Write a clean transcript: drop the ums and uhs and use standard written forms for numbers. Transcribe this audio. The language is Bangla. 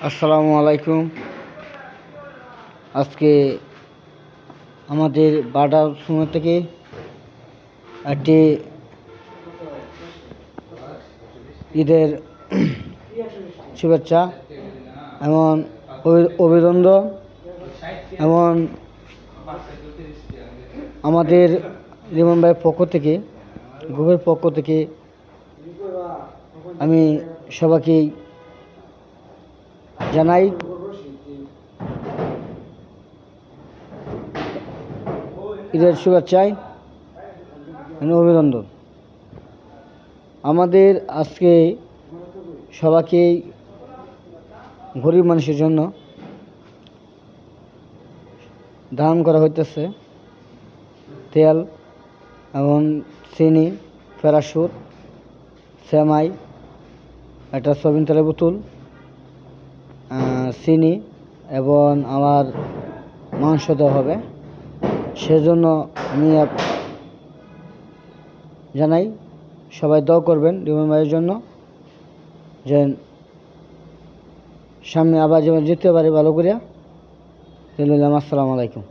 আসসালামু আলাইকুম। আজকে আমাদের বাডার সময় থেকে একটি ঈদের শুভেচ্ছা এমন অভিনন্দন এমন আমাদের রিমন ভাইয়ের পক্ষ থেকে, গ্রুপের পক্ষ থেকে আমি সবাইকেই জানাই ঈদের শুভেচ্ছায় অভিনন্দন। আমাদের আজকে সবাইকেই গরিব মানুষের জন্য দান করা হইতেছে তেল এবং চিনি, প্যারাশুট, সেমাই, একটা সয়াবিন তেলের বোতল, চিনি এবং আমার মাংস দেওয়া হবে। সেজন্য আমি জানাই সবাই দোয়া করবেন রিমন ভাইয়ের জন্য, যে সামনে আবার যেমন যেতে পারে ভালো করিয়া। আসসালামু আলাইকুম।